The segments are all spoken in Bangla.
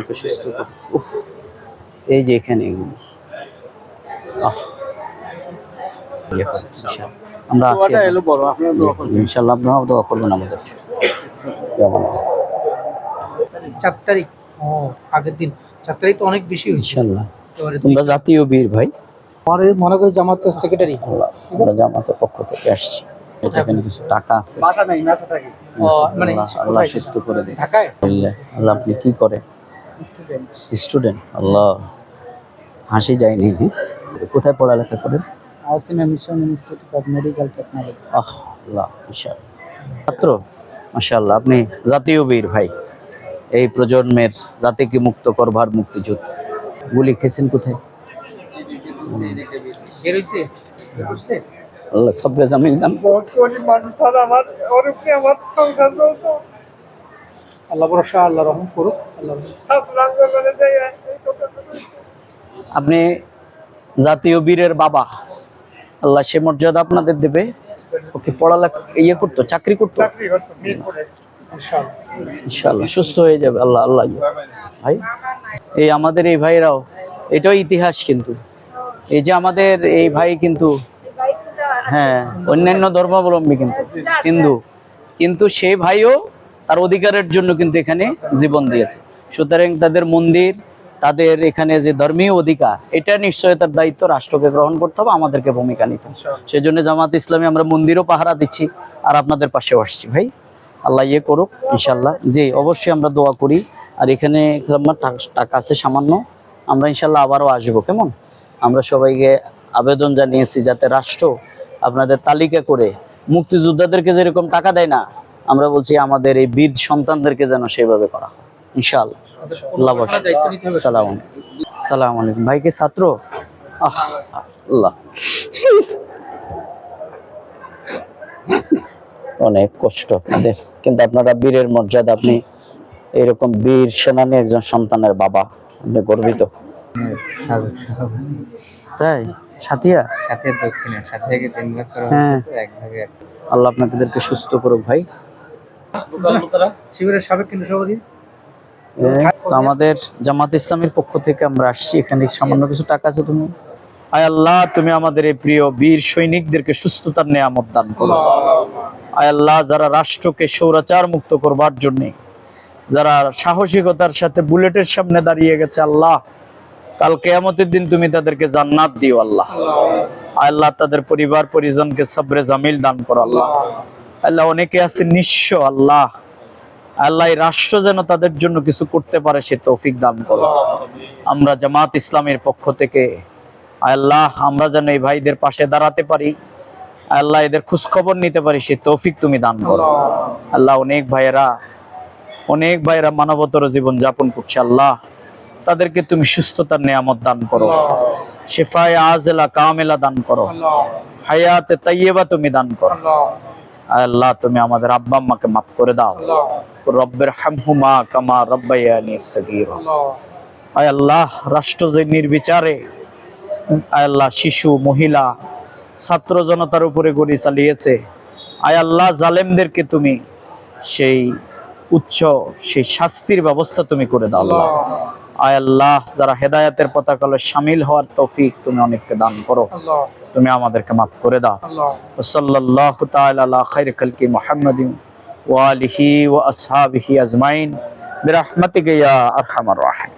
আপনাকে সুস্থ করুক। উফ, এই যে এখানে আমরা আছি, ইনশাল্লাহ আপনারাও দোয়া করবেন আমাদের। 4 তারিখ, ও আগের দিন 4 তারিখ তো অনেক বেশি হয়েছে। ইনশাল্লাহ তোমরা জাতীয় বীর ভাই, মনে করে জামাতের সেক্রেটারি, আমরা জামাতের পক্ষ থেকে আসছি। এখানে কিছু টাকা আছে, মানে আল্লাহ সুস্থ করে দিন। ঢাকায় আল্লাহ, আপনি কি করেন? স্টুডেন্ট। আল্লাহ, হাসি যায়নি। কোথায় পড়ালেখা করেন? আলসিনা mission institute of medical technology. আল্লাহ, ছাত্র। মাশাআল্লাহ, আপনি জাতীয় বীর ভাই, এই প্রজন্মের জাতিকে মুক্ত করবার মুক্তিযুদ্ধ। গুলি খেয়েছেন কোথায়? আল্লাহ সবরে জামিল দান। বহুত গরিব মানুষ আর আমার ওরকে আমার সংসার চলতো। আল্লাহ ভরসা, আল্লাহ রহম করুক। আল্লাহ আপনি জাতীয় বীরের বাবা, আল্লাহ সে মর্যাদা আপনাদের দেবে। ওকে পড়ালেখা করতো, চাকরি করতো, ইনশাআল্লাহ সুস্থ হয়ে যাবে। আল্লাহ আল্লাহ ভাই, এই আমাদের এই ভাইরাও, এটাও ইতিহাস কিন্তু। এই যে আমাদের এই ভাই কিন্তু, হ্যাঁ, অন্যান্য ধর্মাবলম্বী কিন্তু কিন্তু সেই ভাইও তার অধিকারের জন্য কিন্তু এখানে জীবন দিয়েছে। সুতরাং তাদের মন্দির, তাদের এখানে যে ধর্মীয় অধিকার, এটা নিশ্চয় তার দায়িত্ব রাষ্ট্রকে গ্রহণ করতে হবে, আমাদেরকে ভূমিকা নিতে হবে। সেজন্য জামাত ইসলামী আমরা মন্দিরও পাহারা দিচ্ছি আর আপনাদের পাশেও আসছি ভাই। আল্লাহ করুক ইনশাল্লাহ। জি, অবশ্যই আমরা দোয়া করি। আর এখানে টাকা আছে সামান্য, আমরা ইনশাল্লাহ আবারও আসবো। কেমন? আমরা সবাইকে আবেদন জানিয়েছি যাতে রাষ্ট্র আপনাদের তালিকা করে মুক্তিযোদ্ধাদেরকে যেরকম টাকা দেয় না, আমরা বলছি আমাদের এই বীর সন্তানদেরকে যেন সেভাবে করা হয় ইনশাআল্লাহ। সালাম আলাইকুম। ভাইকে ছাত্র? আল্লাহ, অনেক কষ্ট আপনাদের, কিন্তু আপনারা বীরের মর্যাদা, আপনি এরকম বীর সেনানী একজন সন্তানের বাবা, আপনি গর্বিত। তাই সাথিয়া দক্ষিণে সাথিয়াকে 3 ভাগ করা হয়েছে, তো এক ভাগে। আল্লাহ আপনাদেরকে সুস্থ করুক ভাই। শিবিরের সাবেক কেন্দ্র সভাপতি, তো আমাদের জামাত ইসলামের পক্ষ থেকে আমরা আসছি। এখানে সামান্য কিছু টাকা আছে। তুমি আয় আল্লাহ, তুমি আমাদের এই প্রিয় বীর সৈনিকদেরকে সুস্থতার নেয়ামত দান করো। আয় আল্লাহ, যারা রাষ্ট্রকে স্বৈরাচার মুক্ত করবার জন্য, যারা সাহসিকতার সাথে বুলেটের সামনে দাঁড়িয়ে গেছে, আল্লাহ কাল কিয়ামতের দিন তুমি তাদেরকে জান্নাত দিও আল্লাহ। আল্লাহ তাদের পরিবার পরিজনকে সবরে জামিল দান করো আল্লাহ। আল্লাহ অনেকে আছে নিঃস্ব, আল্লাহ আল্লাহ এই রাষ্ট্র যেন তাদের জন্য কিছু করতে পারে সে তৌফিক দান করো। আমরা জামাত ইসলামের পক্ষ থেকে আল্লাহ আমরা যেন এই ভাইদের পাশে দাঁড়াতে পারি, আল্লাহ এদের খোঁজ খবর নিতে পারি, সে তৌফিক তুমি দান করো আল্লাহ। অনেক ভাইয়েরা মানবতর জীবন যাপন করছে, আল্লাহ তাদেরকে তুমি সুস্থতার নেয়ামত দান করো, শিফায়ে আজলা কামেলা দান করো, হায়াতে তাইয়্যিবা তুমি দান করো আল্লাহ। তুমি আমাদের আব্বা আম্মাকে মাফ করে দাও, রব্বির হামহুমা কামা রাব্বায়ানি সগীরা। আয় আল্লাহ, রাষ্ট্র যে নির্বিচারে আয় আল্লাহ শিশু, মহিলা, ছাত্র জনতার উপরে গুলি চালিয়েছে, আয় আল্লাহ জালেমদেরকে তুমি সেই শাস্তির ব্যবস্থা তুমি করে দাও আল্লাহ। আয় আল্লাহ, যারা হেদায়েতের পতাকালে শামিল হওয়ার তৌফিক তুমি অনেককে দান করো, তুমি আমাদেরকে মাফ করে দাও। সাল্লাল্লাহু তাআলা আলা খায়রি খালকি মুহাম্মাদিন ওয়া আলিহি ওয়া আসহাবিহি আজমাইন বিরহমাতিকা ইয়া আরহামার রাহিম।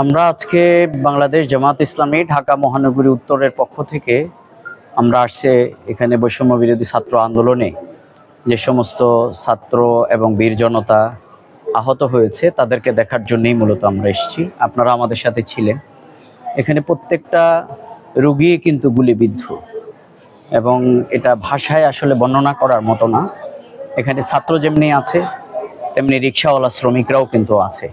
আমরা আজকে বাংলাদেশ জামাত ইসলামী ঢাকা মহানগরী উত্তরের পক্ষ থেকে আমরা আসছে এখানে বৈষম্য বিরোধী ছাত্র আন্দোলনে যে সমস্ত ছাত্র এবং বীর জনতা আহত হয়েছে তাদেরকে দেখার জন্যই মূলত আমরা এসেছি। আপনারা আমাদের সাথে ছিলেন। এখানে প্রত্যেকটা রোগী কিন্তু গুলিবিদ্ধ, এবং এটা ভাষায় আসলে বর্ণনা করার মতো না। এখানে ছাত্র যেমনি আছে, তেমনি রিক্সাওয়ালা শ্রমিকরাও কিন্তু আছে।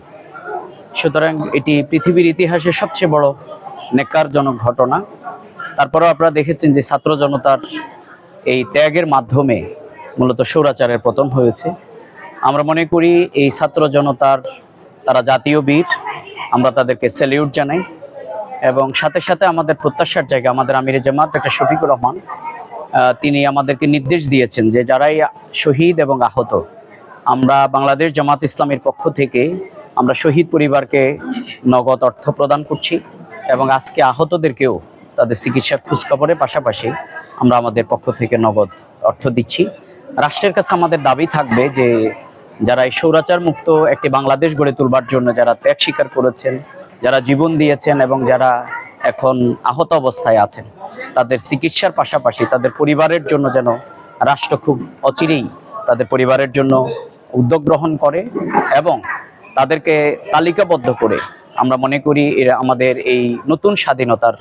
সুতরাং এটি পৃথিবীর ইতিহাসে সবচেয়ে বড় নেকারজনক ঘটনা। তারপরেও আপনারা দেখেছেন যে ছাত্র জনতার এই ত্যাগের মাধ্যমে মূলত স্বৈরাচারের পতন হয়েছে। আমরা মনে করি এই ছাত্র জনতার তারা জাতীয় বীর, আমরা তাদেরকে স্যালিউট জানাই। এবং সাথে সাথে আমাদের প্রত্যাশার জায়গা, আমাদের আমিরে জামাত ডক্টর শফিকুর রহমান তিনি আমাদেরকে নির্দেশ দিয়েছেন যে যারাই শহীদ এবং আহত, আমরা বাংলাদেশ জামাত ইসলামের পক্ষ থেকে আমরা শহীদ পরিবারকে নগদ অর্থ প্রদান করছি এবং আজকে আহতদেরকেও তাদের চিকিৎসার খোঁজখবরের পাশাপাশি আমরা আমাদের পক্ষ থেকে নগদ অর্থ দিচ্ছি। রাষ্ট্রের কাছে আমাদের দাবি থাকবে যে যারা এই স্বৈরাচার মুক্ত একটি বাংলাদেশ গড়ে তুলবার জন্য যারা ত্যাগ স্বীকার করেছেন, যারা জীবন দিয়েছেন এবং যারা এখন আহত অবস্থায় আছেন, তাদের চিকিৎসার পাশাপাশি তাদের পরিবারের জন্য যেন রাষ্ট্র খুব অচিরেই তাদের পরিবারের জন্য উদ্যোগ গ্রহণ করে এবং তাদেরকে তালিকাবদ্ধ করে আমরা মনে করি এরা আমাদের এই নতুন স্বাধীনতার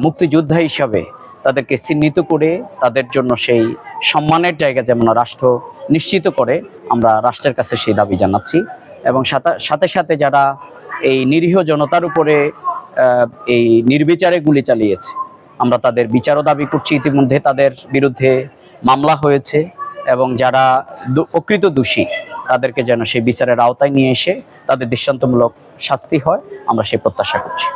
মুক্তিযোদ্ধা হিসাবে তাদেরকে চিহ্নিত করে তাদের জন্য সেই সম্মানের জায়গা যেমন রাষ্ট্র নিশ্চিত করে, আমরা রাষ্ট্রের কাছে সেই দাবি জানাচ্ছি। এবং সাথে সাথে যারা এই নিরীহ জনতার উপরে এই নির্বিচারে গুলি চালিয়েছে, আমরা তাদের বিচারও দাবি করছি। ইতিমধ্যে তাদের বিরুদ্ধে মামলা হয়েছে এবং যারা প্রকৃত দোষী তাদেরকে যেন সেই বিচারের আওতায় নিয়ে এসে তাদের দৃষ্টান্তমূলক শাস্তি হয়, আমরা সেই প্রত্যাশা করছি।